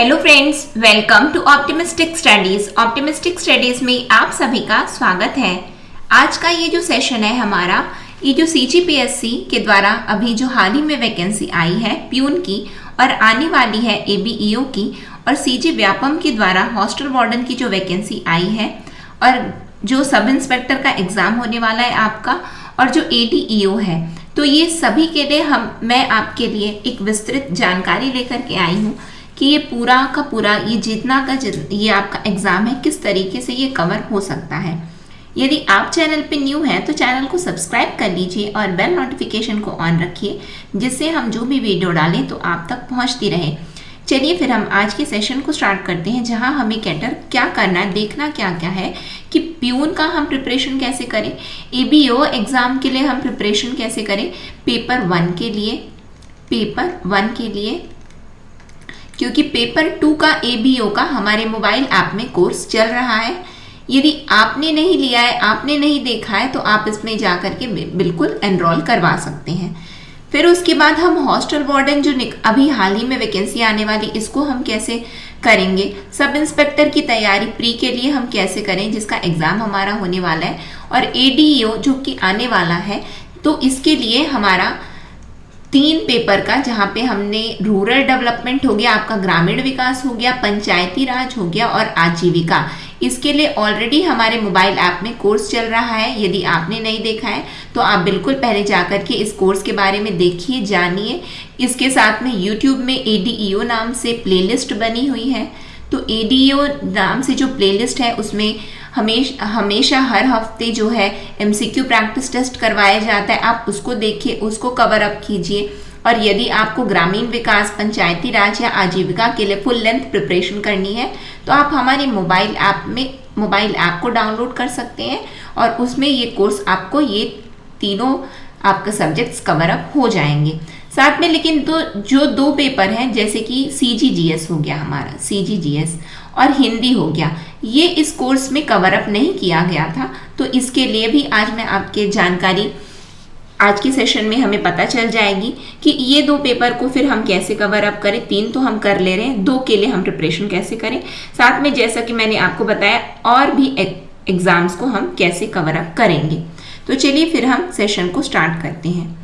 Hello friends, welcome to optimistic studies. Optimistic studies में आप सभी का स्वागत है। आज का ये जो सेशन है हमारा, ये जो सीजीपीएससी के द्वारा अभी जो हाल ही में वैकेंसी आई है प्यून की और आने वाली है एबीईओ की, और सीजी व्यापम के द्वारा हॉस्टल वार्डन की जो वैकेंसी आई है, और जो सब इंस्पेक्टर का एग्जाम होने वाला है आपका, और जो एडीईओ है, तो ये सभी के लिए मैं आपके लिए एक विस्तृत जानकारी लेकर के आई हूँ कि ये पूरा का पूरा ये आपका एग्जाम है, किस तरीके से ये कवर हो सकता है। यदि आप चैनल पे न्यू हैं तो चैनल को सब्सक्राइब कर लीजिए और बेल नोटिफिकेशन को ऑन रखिए, जिससे हम जो भी वीडियो डालें तो आप तक पहुंचती रहे। चलिए फिर हम आज के सेशन को स्टार्ट करते हैं, जहां हमें कैटर क्या करना है, देखना क्या क्या है कि प्यून का हम प्रिपरेशन कैसे करें, एबीओ एग्जाम के लिए हम प्रिपरेशन कैसे करें, पेपर वन के लिए क्योंकि पेपर 2 का एबीओ का हमारे मोबाइल ऐप में कोर्स चल रहा है। यदि आपने नहीं लिया है, आपने नहीं देखा है, तो आप इसमें जा करके बिल्कुल एनरोल करवा सकते हैं। फिर उसके बाद हम हॉस्टल वार्डन जो अभी हाल ही में वैकेंसी आने वाली, इसको हम कैसे करेंगे, सब इंस्पेक्टर की तैयारी प्री के लिए हम कैसे करें, जिसका एग्ज़ाम हमारा होने वाला है, और एडीईओ जो कि आने वाला है, तो इसके लिए हमारा 3 पेपर का, जहाँ पे हमने रूरल डेवलपमेंट हो गया, आपका ग्रामीण विकास हो गया, पंचायती राज हो गया और आजीविका, इसके लिए ऑलरेडी हमारे मोबाइल ऐप में कोर्स चल रहा है। यदि आपने नहीं देखा है तो आप बिल्कुल पहले जाकर के इस कोर्स के बारे में देखिए, जानिए। इसके साथ में यूट्यूब में एडीईओ नाम से प्लेलिस्ट बनी हुई है, तो एडीईओ नाम से जो प्लेलिस्ट है उसमें हमेशा हर हफ्ते जो है एमसीक्यू प्रैक्टिस टेस्ट करवाया जाता है। आप उसको देखिए, उसको कवर अप कीजिए। और यदि आपको ग्रामीण विकास, पंचायती राज या आजीविका के लिए फुल लेंथ प्रिपरेशन करनी है तो आप हमारे मोबाइल ऐप को डाउनलोड कर सकते हैं, और उसमें ये कोर्स आपको ये तीनों आपके सब्जेक्ट्स कवर अप हो जाएंगे साथ में। लेकिन जो 2 पेपर हैं, जैसे कि सीजीजीएस हो गया हमारा, सीजीजीएस और हिंदी हो गया, ये इस कोर्स में कवर अप नहीं किया गया था, तो इसके लिए भी आज मैं आपके जानकारी आज के सेशन में हमें पता चल जाएगी कि ये 2 पेपर को फिर हम कैसे कवर अप करें। 3 तो हम कर ले रहे हैं, 2 के लिए हम प्रिपरेशन कैसे करें, साथ में जैसा कि मैंने आपको बताया और भी एग्जाम्स को हम कैसे कवर अप करेंगे। तो चलिए फिर हम सेशन को स्टार्ट करते हैं।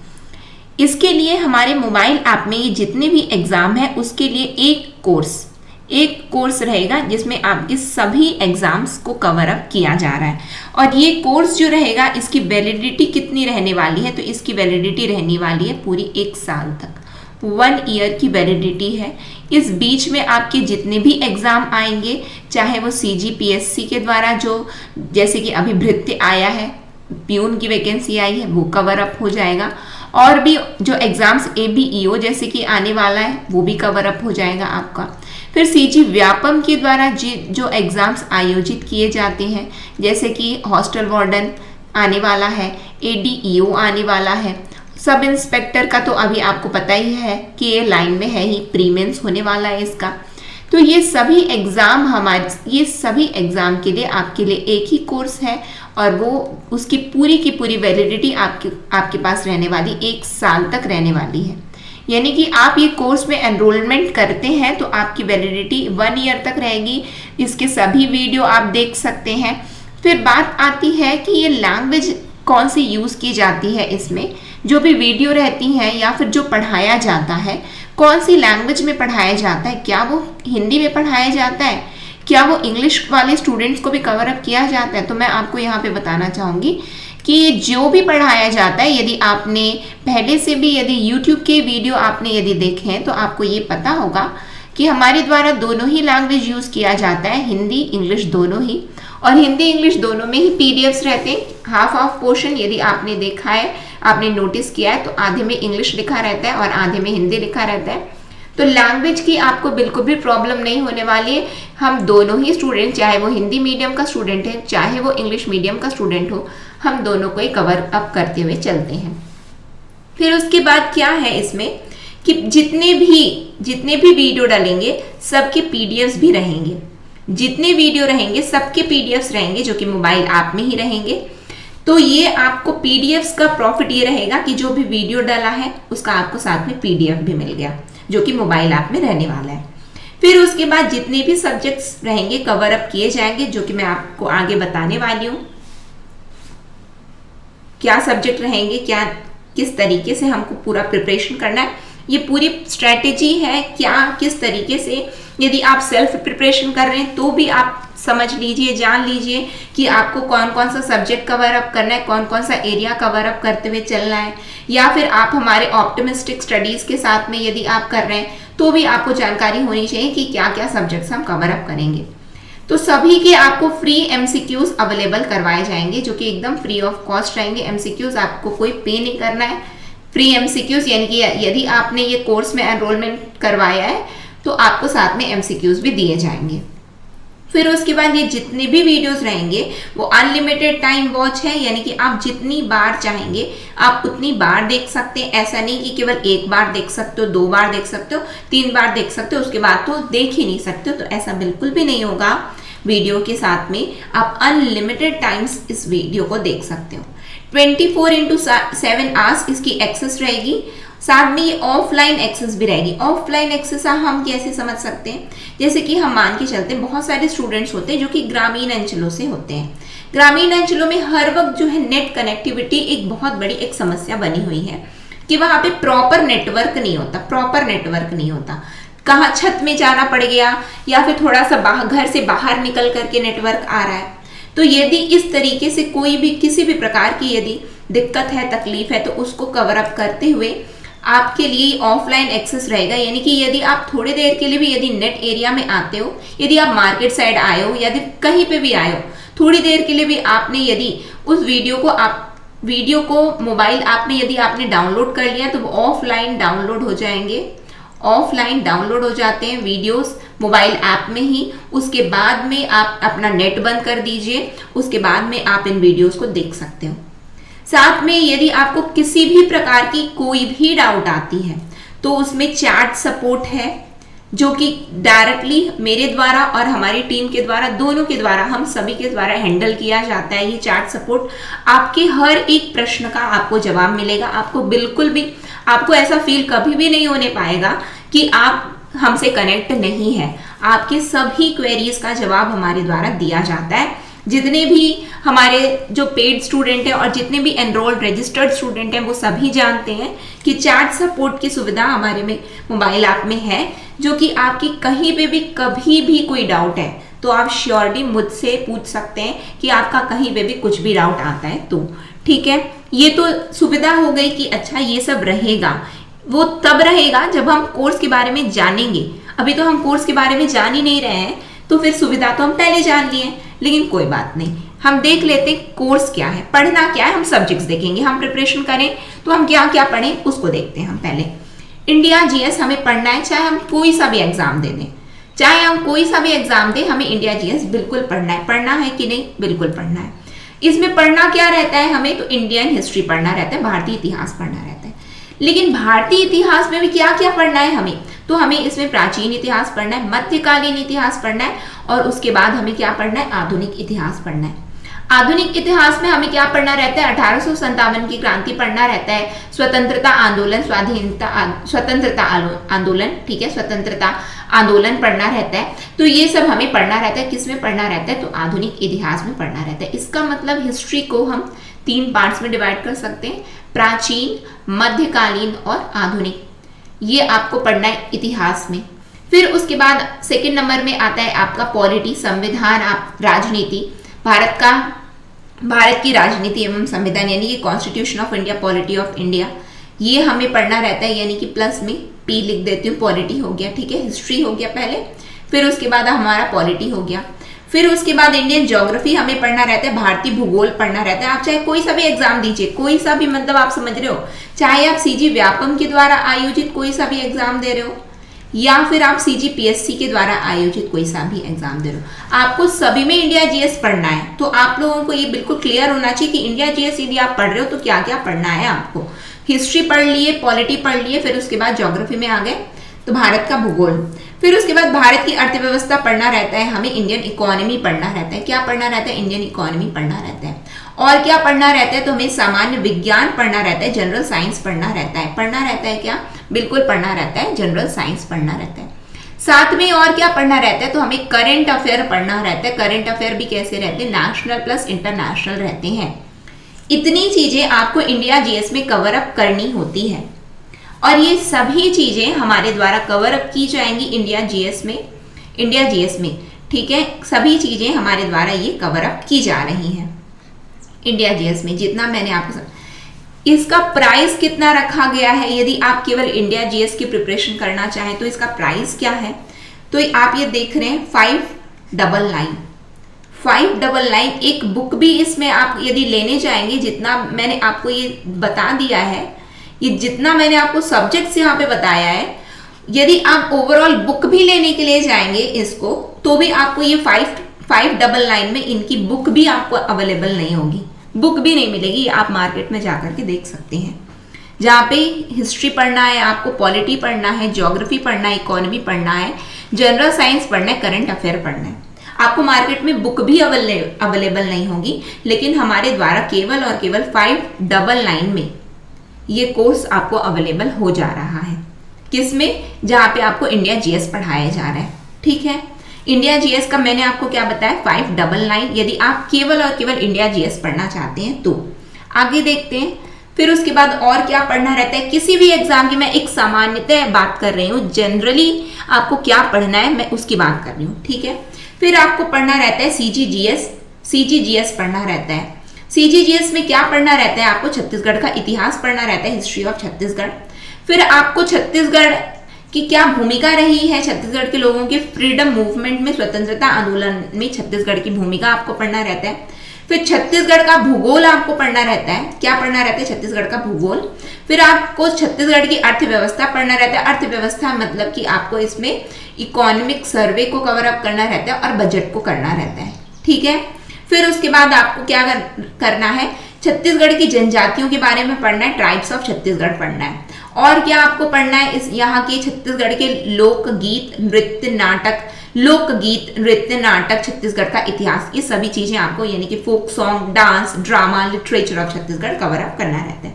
इसके लिए हमारे मोबाइल ऐप में ये जितने भी एग्जाम है उसके लिए एक कोर्स रहेगा, जिसमें आपके सभी एग्जाम्स को कवर अप किया जा रहा है। और ये कोर्स जो रहेगा, इसकी वैलिडिटी कितनी रहने वाली है, तो इसकी वैलिडिटी रहने वाली है पूरी 1 साल तक, 1 ईयर की वैलिडिटी है। इस बीच में आपके जितने भी एग्जाम आएंगे, चाहे वो सीजीपीएससी के द्वारा जो, जैसे कि अभी भृत्य आया है, प्यून की वैकेंसी आई है, वो कवर अप हो जाएगा, और भी जो एग्जाम्स एबीईओ जैसे कि आने वाला है वो भी कवर अप हो जाएगा आपका। फिर सीजी व्यापम के द्वारा जो एग्जाम्स आयोजित किए जाते हैं, जैसे कि हॉस्टल वार्डन आने वाला है, एडीईओ आने वाला है, सब इंस्पेक्टर का तो अभी आपको पता ही है कि ये लाइन में है ही, प्री मेंस होने वाला है इसका। तो ये सभी एग्जाम के लिए आपके लिए एक ही कोर्स है, और वो उसकी पूरी की पूरी वैलिडिटी आपके पास रहने वाली 1 साल तक रहने वाली है। यानी कि आप ये कोर्स में एनरोलमेंट करते हैं तो आपकी वैलिडिटी 1 ईयर तक रहेगी। इसके सभी वीडियो आप देख सकते हैं। फिर बात आती है कि ये लैंग्वेज कौन सी यूज़ की जाती है, इसमें जो भी वीडियो रहती हैं या फिर जो पढ़ाया जाता है, कौन सी लैंग्वेज में पढ़ाया जाता है, क्या वो हिंदी में पढ़ाया जाता है, क्या वो इंग्लिश वाले स्टूडेंट्स को भी कवर अप किया जाता है। तो मैं आपको यहाँ पे बताना चाहूँगी कि जो भी पढ़ाया जाता है, यदि आपने पहले से भी यदि YouTube के वीडियो आपने यदि देखे हैं तो आपको ये पता होगा कि हमारे द्वारा दोनों ही लैंग्वेज यूज़ किया जाता है, हिंदी इंग्लिश दोनों ही, और हिंदी इंग्लिश दोनों में ही पीडीएफ्स रहते हैं। हाफ पोर्शन यदि आपने देखा है, आपने नोटिस किया है, तो आधे में इंग्लिश लिखा रहता है और आधे में हिंदी लिखा रहता है। तो लैंग्वेज की आपको बिल्कुल भी प्रॉब्लम नहीं होने वाली है। हम दोनों ही स्टूडेंट, चाहे वो हिंदी मीडियम का स्टूडेंट है, चाहे वो इंग्लिश मीडियम का स्टूडेंट हो, हम दोनों को ही कवर अप करते हुए चलते हैं। फिर उसके बाद क्या है इसमें कि जितने भी वीडियो डालेंगे सबके पीडीएफ्स भी रहेंगे, जितने वीडियो रहेंगे सबके पीडीएफ्स रहेंगे, जो कि मोबाइल ऐप में ही रहेंगे। तो ये आपको पीडीएफ्स का प्रॉफिट ये रहेगा कि जो भी वीडियो डाला है उसका आपको साथ में पीडीएफ भी मिल गया, जो कि मोबाइल ऐप में रहने वाला है। फिर उसके बाद जितने भी सब्जेक्ट्स रहेंगे कवर अप किए जाएंगे, जो कि मैं आपको आगे बताने वाली हूँ। क्या सब्जेक्ट रहेंगे, क्या किस तरीके से हमको पूरा प्रिपरेशन करना है, ये पूरी स्ट्रेटेजी है। क्या किस तरीके से यदि आप सेल्फ प्रिपरेशन कर रहे हैं तो भी आप समझ लीजिए, जान लीजिए कि आपको कौन कौन सा सब्जेक्ट कवर अप करना है, कौन कौन सा एरिया कवर अप करते हुए चलना है। या फिर आप हमारे ऑप्टिमिस्टिक स्टडीज के साथ में यदि आप कर रहे हैं तो भी आपको जानकारी होनी चाहिए कि क्या क्या सब्जेक्ट्स हम कवर अप करेंगे। तो सभी के आपको फ्री एमसीक्यूज अवेलेबल करवाए जाएंगे, जो कि एकदम फ्री ऑफ कॉस्ट रहेंगे। एमसीक्यूज आपको कोई पे नहीं करना है, फ्री एमसीक्यूज, यानी कि यदि आपने ये कोर्स में एनरोलमेंट करवाया है तो आपको साथ में एमसीक्यूज भी दिए जाएंगे। फिर उसके बाद ये जितने भी वीडियोस रहेंगे वो अनलिमिटेड टाइम वॉच है, यानी कि आप जितनी बार चाहेंगे आप उतनी बार देख सकते हैं। ऐसा नहीं कि केवल एक बार देख सकते हो, 2 बार देख सकते हो, 3 बार देख सकते हो, उसके बाद तो देख ही नहीं सकते हो। तो ऐसा बिल्कुल भी नहीं होगा। वीडियो के साथ में आप अनलिमिटेड टाइम्स इस वीडियो को देख सकते हो। 24/7 आवर्स इसकी एक्सेस रहेगी। साथ में ये ऑफलाइन एक्सेस भी रहेगी। ऑफलाइन एक्सेस हम कैसे समझ सकते हैं, जैसे कि हम मान के चलते हैं बहुत सारे स्टूडेंट्स होते हैं जो कि ग्रामीण अंचलों से होते हैं। ग्रामीण अंचलों में हर वक्त जो है नेट कनेक्टिविटी एक बहुत बड़ी एक समस्या बनी हुई है कि वहां पे प्रॉपर नेटवर्क नहीं होता। कहाँ छत में जाना पड़ गया या फिर थोड़ा सा घर से बाहर निकल करके नेटवर्क आ रहा है। तो यदि इस तरीके से कोई भी किसी भी प्रकार की यदि दिक्कत है, तकलीफ है, तो उसको कवर अप करते हुए आपके लिए ऑफलाइन एक्सेस रहेगा। यानी कि यदि आप थोड़ी देर के लिए भी यदि नेट एरिया में आते हो, यदि आप मार्केट साइड आए हो, यदि कहीं पे भी आए हो, थोड़ी देर के लिए भी आपने यदि उस वीडियो को मोबाइल ऐप में यदि आपने डाउनलोड कर लिया तो वो ऑफलाइन डाउनलोड हो जाएंगे। ऑफलाइन डाउनलोड हो जाते हैं वीडियोस मोबाइल ऐप में ही। उसके बाद में आप अपना नेट बंद कर दीजिए, उसके बाद में आप इन वीडियोस को देख सकते हो। साथ में यदि आपको किसी भी प्रकार की कोई भी डाउट आती है तो उसमें चैट सपोर्ट है, जो कि डायरेक्टली मेरे द्वारा और हमारी टीम के द्वारा, दोनों के द्वारा, हम सभी के द्वारा हैंडल किया जाता है। ये चैट सपोर्ट आपके हर एक प्रश्न का आपको जवाब मिलेगा। आपको बिल्कुल भी आपको ऐसा फील कभी भी नहीं होने पाएगा कि आप हमसे कनेक्ट नहीं है। आपके सभी क्वेरीज का जवाब हमारे द्वारा दिया जाता है। जितने भी हमारे जो पेड स्टूडेंट हैं और जितने भी एनरोल्ड रजिस्टर्ड स्टूडेंट हैं वो सभी जानते हैं कि चैट सपोर्ट की सुविधा हमारे में मोबाइल ऐप में है, जो कि आपकी कहीं पे भी कभी भी कोई डाउट है तो आप श्योरली मुझसे पूछ सकते हैं कि आपका कहीं पे भी कुछ भी डाउट आता है तो। ठीक है, ये तो सुविधा हो गई कि अच्छा ये सब रहेगा। वो तब रहेगा जब हम कोर्स के बारे में जानेंगे। अभी तो हम कोर्स के बारे में जान ही नहीं रहे हैं, तो फिर सुविधा तो हम पहले जान लिए। लेकिन कोई बात नहीं, हम देख लेते कोर्स क्या है, पढ़ना क्या है। हम सब्जेक्ट्स देखेंगे, हम प्रिपरेशन करें तो हम क्या क्या पढ़ें उसको देखते हैं। हम पहले इंडिया जीएस हमें पढ़ना है, चाहे हम कोई सा भी एग्जाम दे दें, चाहे हम कोई सा भी एग्जाम दें, हमें इंडिया जीएस बिल्कुल पढ़ना है। पढ़ना है कि नहीं? बिल्कुल पढ़ना है। इसमें पढ़ना क्या रहता है हमें? तो इंडियन हिस्ट्री पढ़ना रहता है, भारतीय इतिहास पढ़ना रहता है। लेकिन भारतीय इतिहास में भी क्या क्या पढ़ना है हमें? तो हमें इसमें प्राचीन इतिहास पढ़ना है, मध्यकालीन इतिहास पढ़ना है, और उसके बाद हमें क्या पढ़ना है? आधुनिक इतिहास पढ़ना है। आधुनिक इतिहास में हमें क्या पढ़ना रहता है? 1857 की क्रांति पढ़ना रहता है, स्वतंत्रता आंदोलन, स्वतंत्रता आंदोलन, ठीक है, स्वतंत्रता आंदोलन पढ़ना रहता है। तो ये सब हमें पढ़ना रहता है। किस में पढ़ना रहता है? तो आधुनिक इतिहास में पढ़ना रहता है। इसका मतलब हिस्ट्री को हम 3 पार्ट्स में डिवाइड कर सकते हैं, प्राचीन, मध्यकालीन और आधुनिक। ये आपको पढ़ना है इतिहास में। फिर उसके बाद सेकंड नंबर में आता है आपका पॉलिटी, संविधान, राजनीति, भारत की राजनीति एवं संविधान, यानी कि constitution of India, polity of India. ये हमें पढ़ना रहता है, यानी कि प्लस में पी लिख देती हूँ। पॉलिटी हो गया, ठीक है, हिस्ट्री हो गया पहले, फिर उसके बाद हमारा पॉलिटी हो गया। फिर उसके बाद इंडियन ज्योग्राफी हमें पढ़ना रहता है, भारतीय भूगोल पढ़ना रहता है। आप चाहे कोई सा भी एग्जाम दीजिए, कोई सा भी, मतलब आप समझ रहे हो, चाहे आप सीजी व्यापम के द्वारा आयोजित कोई सा भी एग्जाम दे रहे हो या फिर आप सीजीपीएससी के द्वारा आयोजित कोई सा भी एग्जाम दे रहे हो, आपको सभी में इंडिया जीएस पढ़ना है। तो आप लोगों को ये बिल्कुल क्लियर होना चाहिए कि इंडिया जीएस यदि आप पढ़ रहे हो तो क्या क्या पढ़ना है आपको। हिस्ट्री पढ़ लिए, पॉलिटी पढ़ लिए, फिर उसके बाद ज्योग्राफी में आ गए तो भारत का भूगोल। फिर उसके बाद भारत की अर्थव्यवस्था पढ़ना रहता है हमें, इंडियन इकोनॉमी पढ़ना रहता है। क्या पढ़ना रहता है? इंडियन इकोनॉमी पढ़ना रहता है। और क्या पढ़ना रहता है? तो हमें सामान्य विज्ञान पढ़ना रहता है, जनरल साइंस पढ़ना रहता है। पढ़ना रहता है क्या? बिल्कुल पढ़ना रहता है, जनरल साइंस पढ़ना रहता है। साथ में और क्या पढ़ना रहता है, तो हमें करंट अफेयर पढ़ना रहता है। करंट अफेयर भी कैसे रहते हैं, नेशनल प्लस इंटरनेशनल रहते हैं। इतनी चीजें आपको इंडिया जीएस में कवर अप करनी होती है और ये सभी चीजें हमारे द्वारा कवर अप की जाएंगी इंडिया जीएस में। ठीक है, सभी चीजें हमारे द्वारा ये कवर अप की जा रही हैं इंडिया जीएस में। जितना मैंने आपको इसका प्राइस कितना रखा गया है, यदि आप केवल इंडिया जीएस की प्रिपरेशन करना चाहें तो इसका प्राइस क्या है, तो आप ये देख रहे हैं 599 एक बुक भी इसमें आप यदि लेने जाएंगे, जितना मैंने आपको ये बता दिया है, ये जितना मैंने आपको सब्जेक्ट्स यहाँ पे बताया है, यदि आप ओवरऑल बुक भी लेने के लिए जाएंगे इसको, तो भी आपको ये 599 में इनकी बुक भी आपको अवेलेबल नहीं होगी, बुक भी नहीं मिलेगी। आप मार्केट में जाकर के देख सकते हैं। जहाँ पे हिस्ट्री पढ़ना है, आपको पॉलिटी पढ़ना है, ज्योग्राफी पढ़ना है, इकोनॉमी पढ़ना है, जनरल साइंस पढ़ना है, करंट अफेयर पढ़ना है, आपको मार्केट में बुक भी अवेलेबल नहीं होगी। लेकिन हमारे द्वारा केवल और केवल 599 में ये कोर्स आपको अवेलेबल हो जा रहा है। किसमें, जहाँ पे आपको इंडिया जीएस पढ़ाया जा रहा है। ठीक है, इंडिया जीएस का मैंने आपको क्या बताया, 599 यदि आप केवल और केवल इंडिया जीएस पढ़ना चाहते हैं तो। आगे देखते हैं, फिर उसके बाद और क्या पढ़ना रहता है। किसी भी एग्जाम की मैं एक सामान्यतः बात कर रही हूँ, जनरली आपको क्या पढ़ना है मैं उसकी बात कर रही हूँ। ठीक है, फिर आपको पढ़ना रहता है सीजीजीएस पढ़ना रहता है। सीजीजीएस में क्या पढ़ना रहता है, आपको छत्तीसगढ़ का इतिहास पढ़ना रहता है, हिस्ट्री ऑफ छत्तीसगढ़। फिर आपको छत्तीसगढ़ की क्या भूमिका रही है, छत्तीसगढ़ के लोगों के फ्रीडम मूवमेंट में, स्वतंत्रता आंदोलन में छत्तीसगढ़ की भूमिका आपको पढ़ना रहता है। फिर छत्तीसगढ़ का भूगोल आपको पढ़ना रहता है। क्या पढ़ना रहता है, छत्तीसगढ़ का भूगोल। फिर आपको छत्तीसगढ़ की अर्थव्यवस्था पढ़ना रहता है। अर्थव्यवस्था मतलब कि आपको इसमें इकोनॉमिक सर्वे को कवर अप करना रहता है और बजट को करना रहता है। ठीक है, फिर उसके बाद आपको क्या करना है, छत्तीसगढ़ की जनजातियों के बारे में पढ़ना है, ट्राइब्स ऑफ छत्तीसगढ़ पढ़ना है। और क्या आपको पढ़ना है, इस यहाँ के छत्तीसगढ़ के लोकगीत नृत्य नाटक, छत्तीसगढ़ का इतिहास, ये सभी चीजें आपको यानी कि folk song, dance, drama, literature of Chhattisgarh cover up करना रहता है।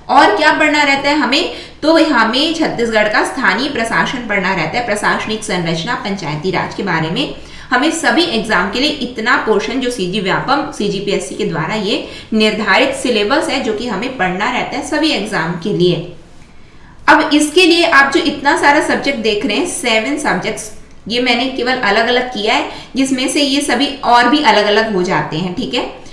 और क्या पढ़ना रहता है हमें, तो हमें छत्तीसगढ़ का स्थानीय प्रशासन पढ़ना रहता है, प्रशासनिक संरचना, पंचायती राज के बारे में। हमें सभी एग्जाम के लिए इतना पोर्शन जो सीजीपीएससी के द्वारा ये निर्धारित सिलेबस है, जो कि हमें पढ़ना रहता है सभी एग्जाम के लिए। अब इसके लिए आप जो इतना सारा सब्जेक्ट देख रहे हैं, 7 सब्जेक्ट्स, ये मैंने केवल अलग अलग किया है, जिसमें से ये सभी और भी अलग अलग हो जाते हैं। ठीक है,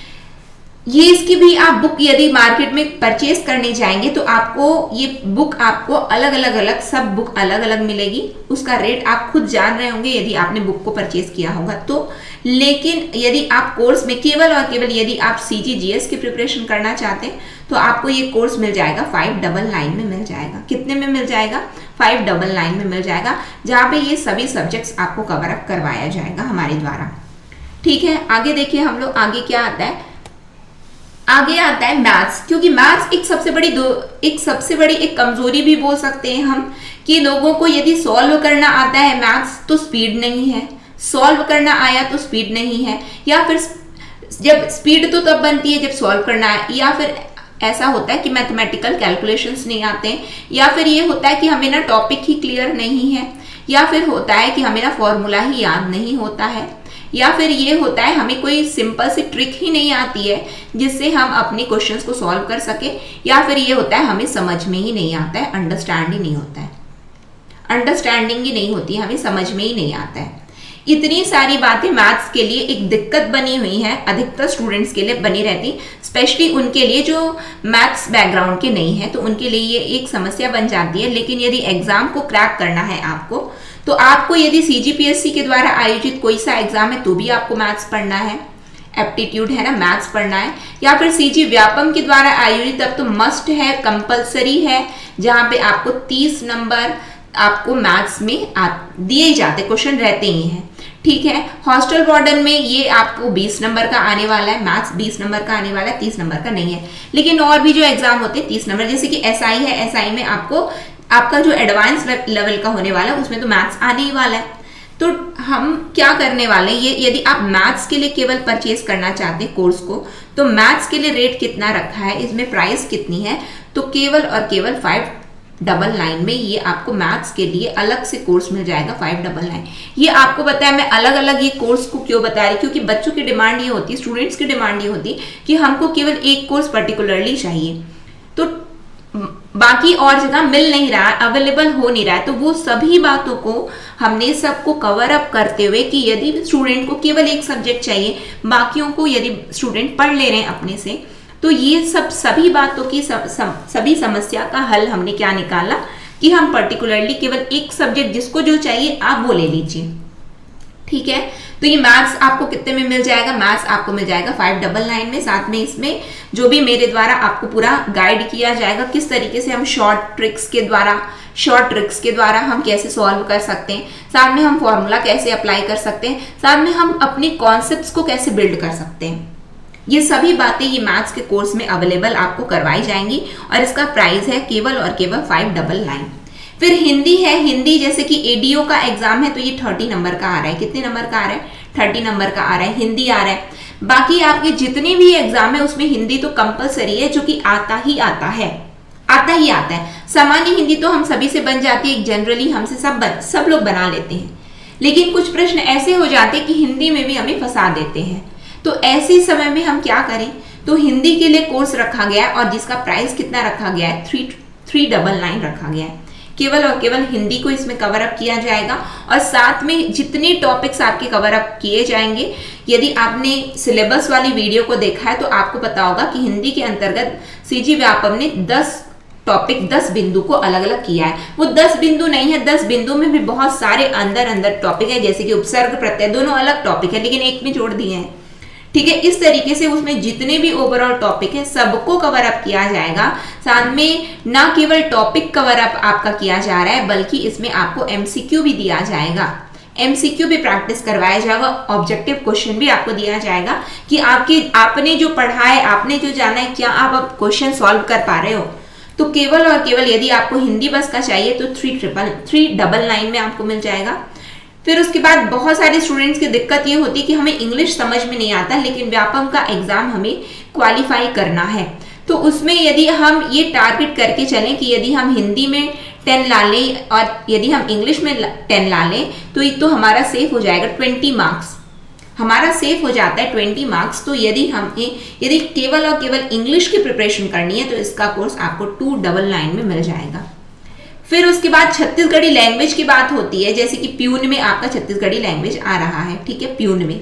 ये इसकी भी आप बुक यदि मार्केट में परचेज करने जाएंगे तो आपको ये बुक आपको अलग सब बुक अलग अलग मिलेगी। उसका रेट आप खुद जान रहे होंगे यदि आपने बुक को परचेज किया होगा तो। लेकिन यदि आप कोर्स में केवल और केवल यदि आप सीजीजीएस की प्रिपरेशन करना चाहते हैं तो आपको ये कोर्स मिल जाएगा 599 में मिल जाएगा। कितने में मिल जाएगा, 599 में मिल जाएगा, जहाँ पे ये सभी सब्जेक्ट्स आपको कवर अप करवाया जाएगा हमारे द्वारा। ठीक है, आगे देखिए हम लोग, आगे क्या आता है, आगे आता है मैथ्स। क्योंकि मैथ्स एक सबसे बड़ी एक कमजोरी भी बोल सकते हैं हम, कि लोगों को यदि सॉल्व करना आता है मैथ्स तो स्पीड नहीं है, सॉल्व करना आया तो स्पीड नहीं है, या फिर जब स्पीड तो तब बनती है जब सॉल्व करना है, या फिर ऐसा होता है कि मैथमेटिकल कैलकुलेशंस नहीं आते हैं, या फिर ये होता है कि हमें ना टॉपिक ही क्लियर नहीं है, या फिर होता है कि हमें ना फॉर्मूला ही याद नहीं होता है, या फिर ये होता है हमें कोई सिंपल सी ट्रिक ही नहीं आती है जिससे हम अपने क्वेश्चंस को सॉल्व कर सके, या फिर ये होता है हमें समझ में ही नहीं आता है, अंडरस्टैंड ही नहीं होता है, अंडरस्टैंडिंग ही नहीं होती है, हमें समझ में ही नहीं आता है। इतनी सारी बातें मैथ्स के लिए एक दिक्कत बनी हुई है, अधिकतर स्टूडेंट्स के लिए बनी रहती, स्पेशली उनके लिए जो मैथ्स बैकग्राउंड के नहीं है तो उनके लिए ये एक समस्या बन जाती है। लेकिन यदि एग्जाम को क्रैक करना है आपको, तो आपको यदि सीजीपीएससी के द्वारा आयोजित कोई सा एग्जाम है तो भी आपको मैथ्स पढ़ना है, एप्टीट्यूड है ना, मैथ्स पढ़ना है, या फिर सीजी व्यापम के द्वारा आयोजित अब तो मस्ट है, कंपलसरी है, जहां पे आपको 30 नंबर आपको मैथ्स में दिए जाते, क्वेश्चन रहते ही हैं। ठीक है, हॉस्टल वार्डन में ये आपको 20 नंबर का आने वाला है, मैथ्स 20 नंबर का आने वाला है, 30 नंबर का नहीं है। लेकिन और भी जो एग्जाम होते हैं 30 नंबर, जैसे कि एसआई है, एसआई में आपको आपका जो एडवांस लेवल का होने वाला है उसमें तो मैथ्स आने ही वाला है। तो हम क्या करने वाले हैं, ये यदि आप मैथ्स के लिए केवल परचेज करना चाहते हैं कोर्स को, तो मैथ्स के लिए रेट कितना रखा है, इसमें प्राइस कितनी है, तो केवल और केवल 599 में ये आपको मैथ्स के लिए अलग से कोर्स मिल जाएगा 599। ये आपको बताया मैं अलग अलग ये कोर्स को क्यों बता रही, क्योंकि बच्चों की डिमांड ये होती है, स्टूडेंट्स की डिमांड ये होती है कि हमको केवल एक कोर्स पर्टिकुलरली चाहिए, तो बाकी और जगह मिल नहीं रहा, अवेलेबल हो नहीं रहा है। तो वो सभी बातों को हमने सबको कवर अप करते हुए कि यदि स्टूडेंट को केवल एक सब्जेक्ट चाहिए, बाकियों को यदि स्टूडेंट पढ़ ले रहे हैं अपने से, तो ये सभी बातों की सभी समस्या का हल हमने क्या निकाला कि हम पर्टिकुलरली केवल एक सब्जेक्ट जिसको जो चाहिए आप वो ले लीजिए। ठीक है, तो ये मैथ्स आपको कितने में मिल जाएगा? मैथ्स आपको मिल जाएगा 599 में। साथ में इसमें जो भी मेरे द्वारा आपको पूरा गाइड किया जाएगा किस तरीके से हम शॉर्ट ट्रिक्स के द्वारा हम कैसे सॉल्व कर सकते हैं, साथ में हम फॉर्मूला कैसे अप्लाई कर सकते हैं, साथ में हम अपने कॉन्सेप्ट्स को कैसे बिल्ड कर सकते हैं, ये सभी बातें ये मैथ्स के कोर्स में अवेलेबल आपको करवाई जाएंगी और इसका प्राइस है केवल और केवल 599। फिर हिंदी है, हिंदी जैसे कि एडीओ का एग्जाम है तो ये 30 नंबर का आ रहा है। कितने नंबर का आ रहा है? 30 नंबर का आ रहा है, हिंदी आ रहा है। बाकी आपके जितने भी एग्जाम है उसमें हिंदी तो कंपलसरी है, जो कि आता ही आता है। सामान्य हिंदी तो हम सभी से बन जाती है, जनरली हमसे सब लोग बना लेते हैं, लेकिन कुछ प्रश्न ऐसे हो जाते हैं कि हिंदी में भी हमें फंसा देते हैं। तो ऐसे समय में हम क्या करें? तो हिंदी के लिए कोर्स रखा गया है और जिसका प्राइस कितना रखा गया है? 399 रखा गया है। केवल और केवल हिंदी को इसमें कवर अप किया जाएगा और साथ में जितने टॉपिक्स आपके कवर अप किए जाएंगे, यदि आपने सिलेबस वाली वीडियो को देखा है तो आपको पता होगा कि हिंदी के अंतर्गत सीजी व्यापम ने 10 बिंदु को अलग अलग किया है। वो 10 बिंदु नहीं है, 10 बिंदु में भी बहुत सारे अंदर टॉपिक है, जैसे कि उपसर्ग प्रत्यय दोनों अलग टॉपिक है लेकिन एक में जोड़ दिए हैं। ठीक है, इस तरीके से उसमें जितने भी ओवरऑल टॉपिक है सबको कवर अप किया जाएगा। साथ में ना केवल टॉपिक कवर अप आपका किया जा रहा है बल्कि इसमें आपको एमसीक्यू भी दिया जाएगा, एमसीक्यू भी प्रैक्टिस करवाया जाएगा, ऑब्जेक्टिव क्वेश्चन भी आपको दिया जाएगा कि आपने जो पढ़ा है, आपने जो जाना है, क्या आप अब क्वेश्चन सॉल्व कर पा रहे हो। तो केवल और केवल यदि आपको हिंदी बस का चाहिए तो 399 में आपको मिल जाएगा। फिर उसके बाद बहुत सारे स्टूडेंट्स की दिक्कत ये होती है कि हमें इंग्लिश समझ में नहीं आता लेकिन व्यापम का एग्जाम हमें क्वालिफाई करना है, तो उसमें यदि हम ये टारगेट करके चलें कि यदि हम हिंदी में 10 ला लें और यदि हम इंग्लिश में 10 ला लें तो हमारा सेफ हो जाएगा 20 मार्क्स, हमारा सेफ हो जाता है 20 मार्क्स। तो यदि केवल और केवल इंग्लिश की प्रिपरेशन करनी है तो इसका कोर्स आपको 299 में मिल जाएगा। फिर उसके बाद छत्तीसगढ़ी लैंग्वेज की बात होती है, जैसे कि प्यून में आपका छत्तीसगढ़ी लैंग्वेज आ रहा है। ठीक है, प्यून में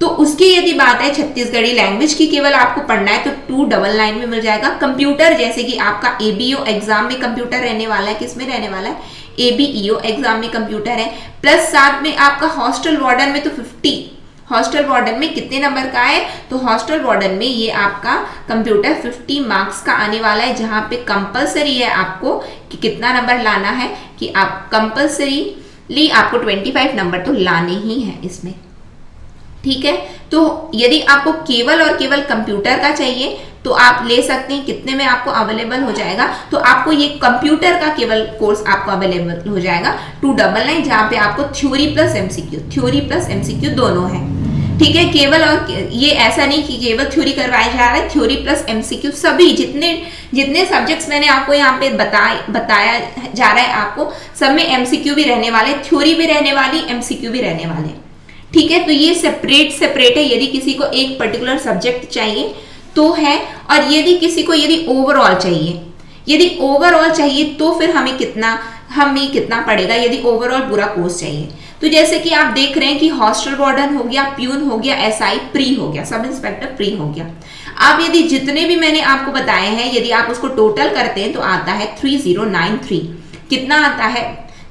तो उसकी यदि बात है छत्तीसगढ़ी लैंग्वेज की केवल आपको पढ़ना है तो 299 में मिल जाएगा। कंप्यूटर जैसे कि आपका एबीओ एग्जाम में कंप्यूटर रहने वाला है, किसमें रहने वाला है? एबीईओ एग्जाम में कंप्यूटर है, प्लस साथ में आपका हॉस्टल वार्डन में तो 50, हॉस्टल वार्डन में कितने नंबर का है? तो हॉस्टल वार्डन में ये आपका कंप्यूटर 50 मार्क्स का आने वाला है, जहां पे कंपलसरी है आपको कि कितना नंबर लाना है, कि आप कंपलसरीली आपको 25 नंबर तो लाने ही है इसमें। ठीक है, तो यदि आपको केवल और केवल कंप्यूटर का चाहिए तो आप ले सकते हैं। कितने में आपको अवेलेबल हो जाएगा? तो आपको ये कंप्यूटर का केवल कोर्स आपको अवेलेबल हो जाएगा 299, जहां पे आपको थ्योरी प्लस एमसीक्यू दोनों है। ठीक है, केवल और ये ऐसा नहीं कि केवल थ्योरी करवाया जा रहा है, थ्योरी प्लस एमसीक्यू सभी जितने सब्जेक्ट्स मैंने आपको यहाँ पे बताया जा रहा है, आपको सब में एमसीक्यू भी रहने वाले, थ्योरी भी रहने वाली, एमसीक्यू भी रहने वाले। ठीक है, तो ये सेपरेट है। यदि किसी को एक पर्टिकुलर सब्जेक्ट चाहिए तो है, और यदि किसी को ओवरऑल चाहिए तो फिर हमें कितना पड़ेगा यदि ओवरऑल पूरा कोर्स चाहिए। तो जैसे कि आप देख रहे हैं कि हॉस्टल वार्डन हो गया, प्यून हो गया, एसआई प्री हो गया, सब इंस्पेक्टर प्री हो गया। आप यदि जितने भी मैंने आपको बताए हैं यदि आप उसको टोटल करते हैं तो आता है 3093। कितना आता है?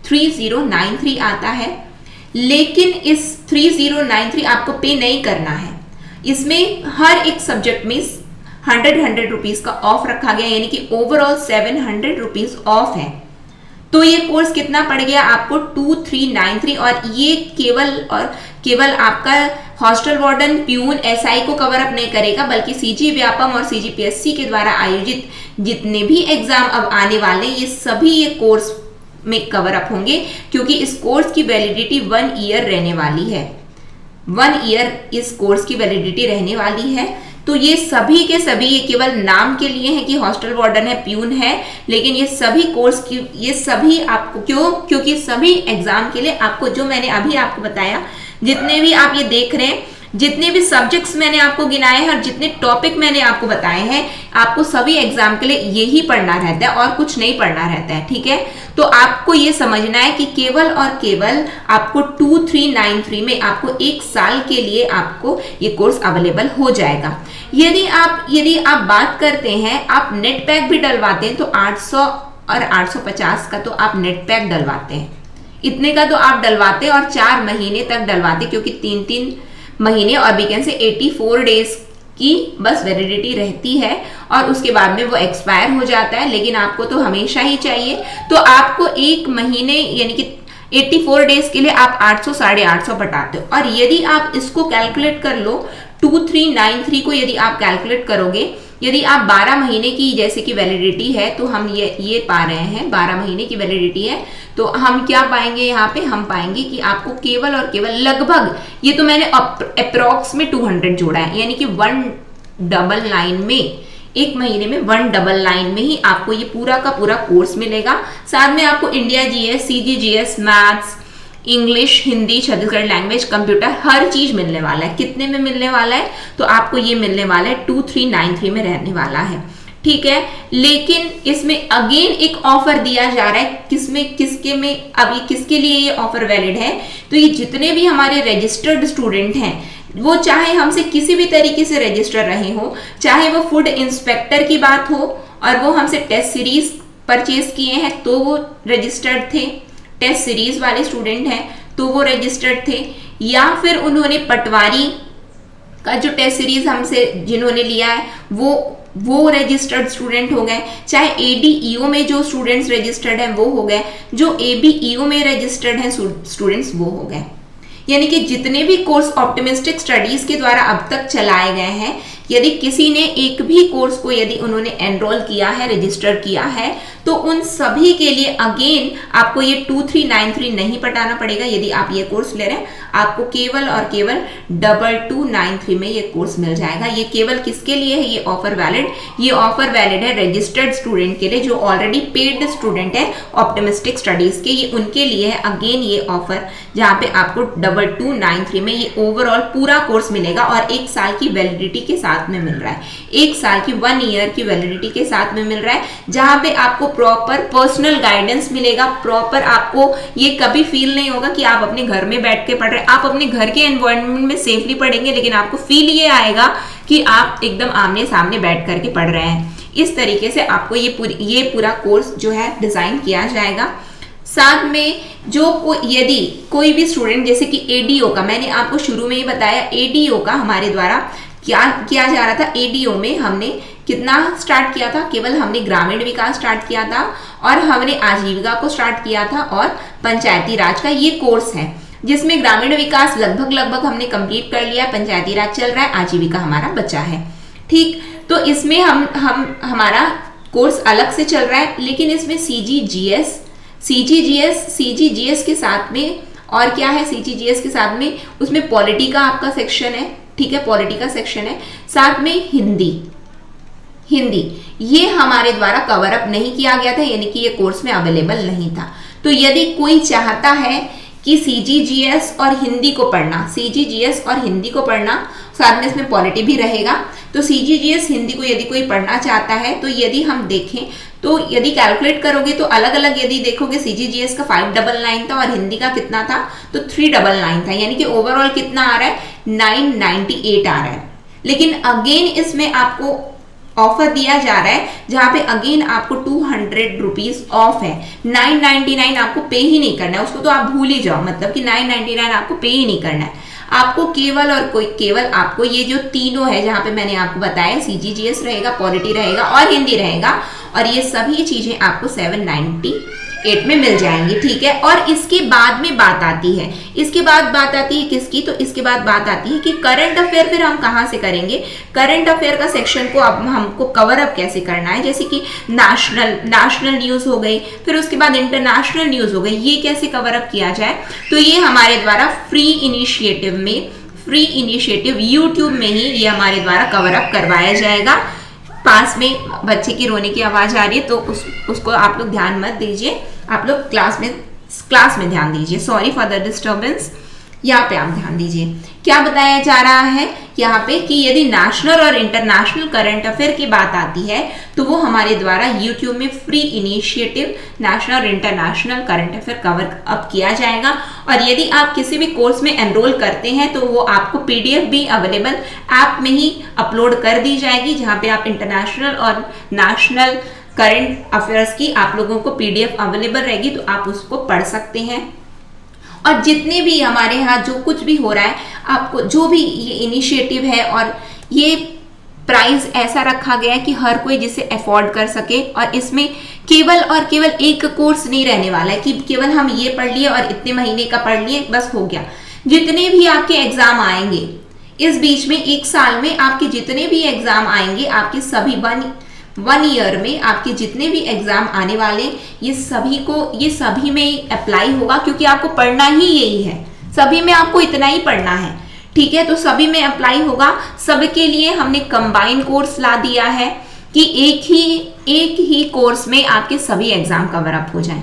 3093 आता है, लेकिन इस 3093 आपको पे नहीं करना है। इसमें हर एक सब्जेक्ट में 100 रुपीज का ऑफ रखा गया, यानी कि ओवरऑल 700 रुपीज ऑफ है। तो ये कोर्स कितना पड़ गया आपको? 2393। और ये केवल आपका हॉस्टल वार्डन, प्यून, एसआई को कवर अप नहीं करेगा, बल्कि सीजी व्यापम और सीजीपीएससी के द्वारा आयोजित जितने भी एग्जाम अब आने वाले ये सभी ये कोर्स में कवर अप होंगे, क्योंकि इस कोर्स की वैलिडिटी 1 ईयर रहने वाली है। 1 ईयर इस कोर्स की वैलिडिटी रहने वाली है। तो ये सभी के सभी, ये केवल नाम के लिए है कि हॉस्टल वार्डन है, प्यून है, लेकिन ये सभी कोर्स की, ये सभी आपको क्योंकि सभी एग्जाम के लिए आपको, जो मैंने अभी आपको बताया, जितने भी आप ये देख रहे हैं, जितने भी सब्जेक्ट्स मैंने आपको गिनाए हैं और जितने टॉपिक मैंने आपको बताए हैं, आपको सभी एग्जाम के लिए यही पढ़ना रहता है और कुछ नहीं पढ़ना रहता है, ठीक है। तो आपको ये समझना है कि केवल और केवल आपको 2393 में आपको एक साल के लिए आपको ये कोर्स अवेलेबल हो जाएगा। यदि आप बात करते हैं, आप नेट पैक भी डलवाते हैं तो 800 और 850 का तो आप नेट पैक डलवाते हैं, इतने का तो आप डलवाते और 4 महीने तक डलवाते, क्योंकि 3-3 महीने और वीकेंड से 84 डेज की बस वैलिडिटी रहती है और उसके बाद में वो एक्सपायर हो जाता है, लेकिन आपको तो हमेशा ही चाहिए। तो आपको एक महीने यानी कि 84 डेज के लिए आप 800 850 बटाते हो, और यदि आप इसको कैलकुलेट कर लो, 2393 को यदि आप कैलकुलेट करोगे, यदि आप 12 महीने की जैसे कि वैलिडिटी है, तो हम ये पा रहे हैं 12 महीने की वैलिडिटी है, तो हम क्या पाएंगे यहाँ पे, हम पाएंगे कि आपको केवल और केवल लगभग, ये तो मैंने अप्रोक्स में 200 जोड़ा है, यानी कि 199 में, एक महीने में 199 में ही आपको ये पूरा का पूरा कोर्स मिलेगा। साथ में आपको India GS, CGGS, maths, English, Hindi, Chhattisgarh language, computer, हर चीज मिलने वाला है। कितने में मिलने वाला है, तो आपको ये मिलने वाला है 2393 में रहने वाला है, ठीक है। लेकिन इसमें अगेन एक ऑफर दिया जा रहा है, किसके में, अभी किसके लिए ये ऑफर वैलिड है, तो ये जितने भी हमारे रजिस्टर्ड स्टूडेंट हैं, वो चाहे हमसे किसी भी तरीके से रजिस्टर रहे हो, चाहे वो फूड इंस्पेक्टर की बात हो और वो हमसे टेस्ट सीरीज परचेज किए हैं तो वो रजिस्टर्ड थे, टेस्ट सीरीज वाले स्टूडेंट हैं तो वो रजिस्टर्ड थे, या फिर उन्होंने पटवारी का जो टेस्ट सीरीज हमसे जिन्होंने लिया है वो रजिस्टर्ड स्टूडेंट हो गए, चाहे ADEO में जो स्टूडेंट्स रजिस्टर्ड हैं वो हो गए, जो ABEO में रजिस्टर्ड हैं स्टूडेंट्स वो हो गए। यानी कि जितने भी कोर्स ऑप्टिमिस्टिक स्टडीज के द्वारा अब तक चलाए गए हैं, यदि किसी ने एक भी कोर्स को यदि उन्होंने एनरोल किया है, रजिस्टर किया है, तो उन सभी के लिए अगेन आपको ये 2393 नहीं पटाना पड़ेगा। यदि आप ये कोर्स ले रहे हैं, आपको केवल और केवल 2293 में ये कोर्स मिल जाएगा। ये केवल किसके लिए है ये ऑफर वैलिड? ये ऑफर वैलिड है रजिस्टर्ड स्टूडेंट के लिए, जो ऑलरेडी पेड स्टूडेंट है ऑप्टिमिस्टिक स्टडीज के, ये उनके लिए है अगेन ये ऑफर, जहाँ पे आपको 2293 में ये ओवरऑल पूरा कोर्स मिलेगा और एक साल की वैलिडिटी के साथ में मिल रहा है, एक साल की 1 ईयर की वैलिडिटी के साथ में मिल रहा है, जहाँ पे आपको प्रॉपर पर्सनल गाइडेंस मिलेगा। प्रॉपर आपको ये कभी फील नहीं होगा कि आप अपने घर में बैठ के पढ़ रहे हैं, आप अपने घर के एनवायरनमेंट में सेफली पढ़ेंगे, लेकिन आपको फील ये आएगा कि आप एकदम आमने सामने बैठ करके पढ़ रहे हैं। इस तरीके से आपको ये पूरा कोर्स जो है डिजाइन किया जाएगा। साथ में जो यदि कोई भी स्टूडेंट, जैसे कि ADO का मैंने आपको शुरू में ही बताया, ADO का हमारे द्वारा क्या किया जा रहा था। ADO में हमने कितना स्टार्ट किया था, केवल हमने ग्रामीण विकास स्टार्ट किया था और हमने आजीविका को स्टार्ट किया था और पंचायती राज का ये कोर्स है, जिसमें ग्रामीण विकास लगभग हमने कंप्लीट कर लिया, पंचायती राज चल रहा है, आजीविका हमारा बचा है, ठीक। तो इसमें हम हमारा कोर्स अलग से चल रहा है, लेकिन इसमें CGGS के साथ में और क्या है, CGGS के साथ में उसमें पॉलिटी का आपका सेक्शन है, ठीक है, पॉलिटी का सेक्शन है, साथ में हिंदी ये हमारे द्वारा कवर अप नहीं किया गया था, यानी कि ये कोर्स में अवेलेबल नहीं था। तो यदि कोई चाहता है कि CGGS और हिंदी को पढ़ना, CGGS और हिंदी को पढ़ना, साथ में इसमें पॉलिटी भी रहेगा, तो CGGS हिंदी को यदि कोई पढ़ना चाहता है, तो यदि हम देखें तो यदि कैलकुलेट करोगे तो अलग अलग यदि देखोगे, CGGS का 599 था और हिंदी का कितना था, तो 399 था, यानी कि ओवरऑल कितना आ रहा है, 998 आ रहा है। लेकिन अगेन इसमें आपको ऑफर दिया जा रहा है, जहां पे अगेन आपको 200 रुपीज ऑफ है, 999 आपको पे ही नहीं करना है, उसको तो आप भूल ही जाओ, मतलब कि 999 आपको पे ही नहीं करना है। आपको केवल आपको ये जो तीनों है, जहां पे मैंने आपको बताया CGGS रहेगा, पॉलिटी रहेगा और हिंदी रहेगा, और ये सभी चीजें आपको 798 में मिल जाएंगी, ठीक है। और इसके बाद में बात आती है, किसकी, तो इसके बाद बात आती है कि करंट अफेयर फिर हम कहाँ से करेंगे। करंट अफेयर का सेक्शन को अब हमको कवर अप कैसे करना है, जैसे कि नेशनल न्यूज हो गई, फिर उसके बाद इंटरनेशनल न्यूज हो गई, ये कैसे कवर अप किया जाए। तो ये हमारे द्वारा फ्री इनिशिएटिव में फ्री इनिशिएटिव यूट्यूब में ही ये हमारे द्वारा कवर अप करवाया जाएगा। पास में बच्चे की रोने की आवाज आ रही है तो उसको आप लोग ध्यान मत दीजिए, आप लोग क्लास में ध्यान दीजिए। सॉरी फॉर द डिस्टर्बेंस, यहाँ पे आप ध्यान दीजिए। क्या बताया जा रहा है यहाँ पे कि यदि नेशनल और इंटरनेशनल करंट अफेयर की बात आती है तो वो हमारे द्वारा यूट्यूब में फ्री इनिशिएटिव नेशनल और international current affair cover up किया जाएगा। और यदि आप किसी भी कोर्स में एनरोल करते हैं तो वो आपको पीडीएफ भी अवेलेबल ऐप में ही अपलोड कर दी जाएगी, जहाँ पे आप इंटरनेशनल और नेशनल करंट अफेयर्स की आप लोगों को पीडीएफ अवेलेबल रहेगी, तो आप उसको पढ़ सकते हैं। और जितने भी हमारे यहाँ जो कुछ भी हो रहा है, आपको जो भी ये इनिशिएटिव है और ये प्राइस ऐसा रखा गया है कि हर कोई जिसे अफोर्ड कर सके, और इसमें केवल और केवल एक कोर्स नहीं रहने वाला है कि केवल हम ये पढ़ लिए और इतने महीने का पढ़ लिए बस हो गया। जितने भी आपके एग्जाम आएंगे इस बीच में, एक साल में आपके जितने भी एग्जाम आएंगे, आपके सभी 1 ईयर में आपके जितने भी एग्जाम आने वाले, ये सभी में अप्लाई होगा, क्योंकि आपको पढ़ना ही यही है, सभी में आपको इतना ही पढ़ना है। ठीक है, तो सभी में अप्लाई होगा। सबके लिए हमने कंबाइन कोर्स ला दिया है कि एक ही कोर्स में आपके सभी एग्जाम कवर अप हो जाएं।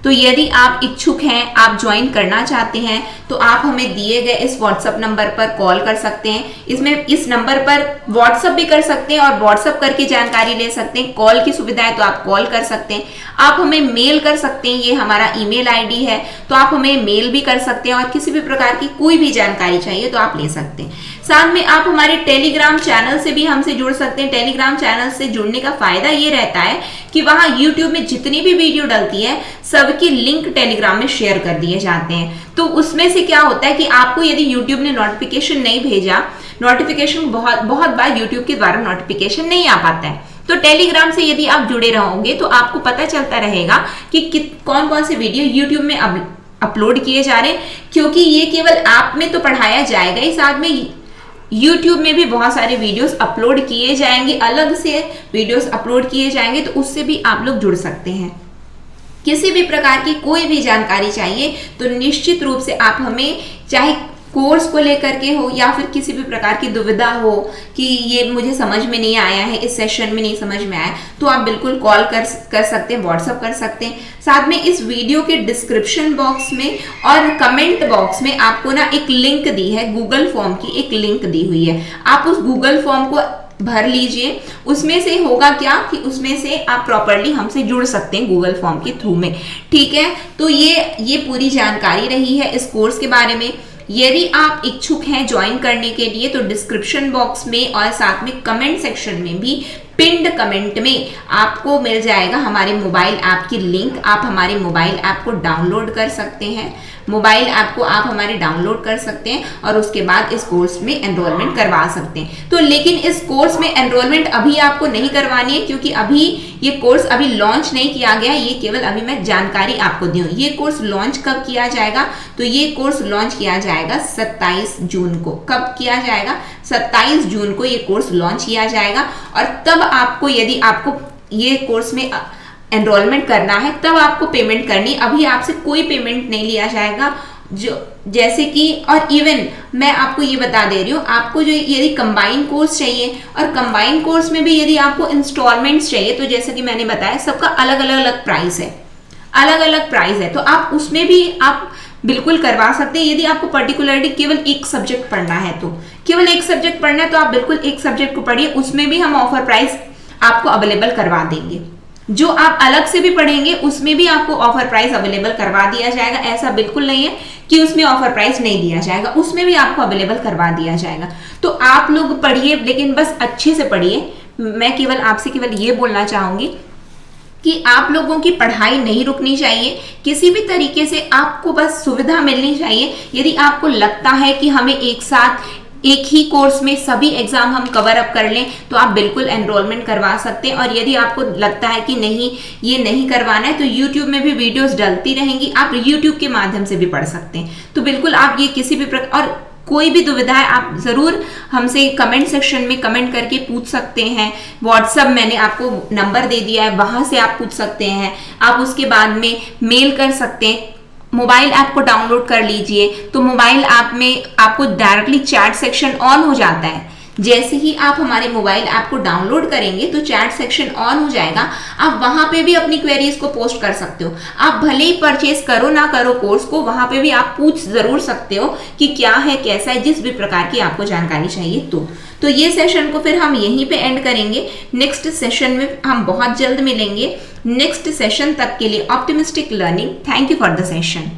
तो यदि आप इच्छुक हैं, आप ज्वाइन करना चाहते हैं, तो आप हमें दिए गए इस व्हाट्सएप नंबर पर कॉल कर सकते हैं। इस नंबर पर व्हाट्सएप भी कर सकते हैं और व्हाट्सएप करके जानकारी ले सकते हैं। कॉल की सुविधा है तो आप कॉल कर सकते हैं। आप हमें मेल कर सकते हैं, ये हमारा ईमेल आईडी है, तो आप हमें मेल भी कर सकते हैं। और किसी भी प्रकार की कोई भी जानकारी चाहिए तो आप ले सकते हैं। साथ में आप हमारे टेलीग्राम चैनल से भी हमसे जुड़ सकते हैं। टेलीग्राम चैनल से जुड़ने का फायदा ये रहता है कि वहां यूट्यूब में जितनी भी वीडियो डलती है सबकी लिंक टेलीग्राम में शेयर कर दिए जाते हैं। तो उसमें से क्या होता है कि आपको यदि यूट्यूब ने नोटिफिकेशन नहीं भेजा, नोटिफिकेशन बहुत बार यूट्यूब के द्वारा नोटिफिकेशन नहीं आ पाता है, तो टेलीग्राम से यदि आप जुड़े रहोगे तो आपको पता चलता रहेगा कि कौन कौन से वीडियो यूट्यूब में अपलोड किए जा रहे हैं। क्योंकि ये केवल ऐप में तो पढ़ाया जाएगा ही, साथ में YouTube में भी बहुत सारे वीडियोस अपलोड किए जाएंगे, अलग से वीडियोस अपलोड किए जाएंगे, तो उससे भी आप लोग जुड़ सकते हैं। किसी भी प्रकार की कोई भी जानकारी चाहिए तो निश्चित रूप से आप हमें, चाहे कोर्स को लेकर के हो या फिर किसी भी प्रकार की दुविधा हो कि ये मुझे समझ में नहीं आया है, इस सेशन में नहीं समझ में आया, तो आप बिल्कुल कॉल कर सकते हैं, व्हाट्सएप कर सकते हैं। साथ में इस वीडियो के डिस्क्रिप्शन बॉक्स में और कमेंट बॉक्स में आपको ना एक लिंक दी है, गूगल फॉर्म की एक लिंक दी हुई है। आप उस गूगल फॉर्म को भर लीजिए। उसमें से होगा क्या कि उसमें से आप प्रॉपर्ली हमसे जुड़ सकते हैं गूगल फॉर्म के थ्रू में। ठीक है, तो ये पूरी जानकारी रही है इस कोर्स के बारे में। यदि आप इच्छुक हैं ज्वाइन करने के लिए तो डिस्क्रिप्शन बॉक्स में और साथ में कमेंट सेक्शन में भी पिंड कमेंट में आपको मिल जाएगा हमारे मोबाइल ऐप की लिंक। आप हमारे मोबाइल ऐप को डाउनलोड कर सकते हैं, मोबाइल ऐप को आप हमारे डाउनलोड कर सकते हैं और उसके बाद इस कोर्स में एनरोलमेंट करवा सकते हैं। तो लेकिन इस कोर्स में एनरोलमेंट अभी आपको नहीं करवानी है, क्योंकि अभी ये कोर्स अभी लॉन्च नहीं किया गया। ये केवल अभी मैं जानकारी आपको दी हूँ। ये कोर्स लॉन्च कब किया जाएगा, तो ये कोर्स लॉन्च किया जाएगा 27 जून को। कब किया जाएगा? 27 जून को ये कोर्स लॉन्च किया जाएगा। और तब आपको, यदि आपको ये कोर्स में एनरोलमेंट करना है, तब आपको पेमेंट करनी। अभी आपसे कोई पेमेंट नहीं लिया जाएगा। जो जैसे कि, और इवन मैं आपको ये बता दे रही हूँ, आपको जो यदि कंबाइन कोर्स चाहिए और कंबाइन कोर्स में भी यदि आपको इंस्टॉलमेंट्स चाहिए, तो जैसे कि मैंने बताया सबका अलग अलग प्राइस है, अलग अलग प्राइस है। तो आप उसमें भी आप बिल्कुल करवा सकते हैं। यदि आपको पर्टिकुलरली केवल एक सब्जेक्ट पढ़ना है, तो केवल एक सब्जेक्ट पढ़ना है तो आप बिल्कुल एक सब्जेक्ट को पढ़िए, उसमें भी हम ऑफर प्राइस आपको अवेलेबल करवा देंगे। जो आप अलग से भी पढ़ेंगे उसमें भी आपको ऑफर प्राइस अवेलेबल करवा दिया जाएगा। ऐसा बिल्कुल नहीं है कि उसमें ऑफर प्राइस नहीं दिया जाएगा, उसमें भी आपको अवेलेबल करवा दिया जाएगा। तो आप लोग पढ़िए, लेकिन बस अच्छे से पढ़िए। मैं केवल आपसे केवल ये बोलना चाहूंगी कि आप लोगों की पढ़ाई नहीं रुकनी चाहिए, किसी भी तरीके से आपको बस सुविधा मिलनी चाहिए। यदि आपको लगता है कि हमें एक साथ एक ही कोर्स में सभी एग्जाम हम कवर अप कर लें, तो आप बिल्कुल एनरोलमेंट करवा सकते हैं। और यदि आपको लगता है कि नहीं, ये नहीं करवाना है, तो YouTube में भी वीडियोस डलती रहेंगी, आप YouTube के माध्यम से भी पढ़ सकते हैं। तो बिल्कुल आप ये किसी भी प्रकार, और कोई भी दुविधा है आप जरूर हमसे कमेंट सेक्शन में कमेंट करके पूछ सकते हैं। व्हाट्सएप मैंने आपको नंबर दे दिया है, वहां से आप पूछ सकते हैं। आप उसके बाद में मेल कर सकते हैं। मोबाइल ऐप को डाउनलोड कर लीजिए, तो मोबाइल ऐप में आपको डायरेक्टली चैट सेक्शन ऑन हो जाता है। जैसे ही आप हमारे मोबाइल ऐप को डाउनलोड करेंगे तो चैट सेक्शन ऑन हो जाएगा। आप वहां पे भी अपनी क्वेरीज को पोस्ट कर सकते हो। आप भले ही परचेज करो ना करो कोर्स को, वहां पे भी आप पूछ जरूर सकते हो कि क्या है कैसा है, जिस भी प्रकार की आपको जानकारी चाहिए। तो ये सेशन को फिर हम यहीं पे एंड करेंगे। नेक्स्ट सेशन में हम बहुत जल्द मिलेंगे। नेक्स्ट सेशन तक के लिए optimistic learning. Thank you for the session.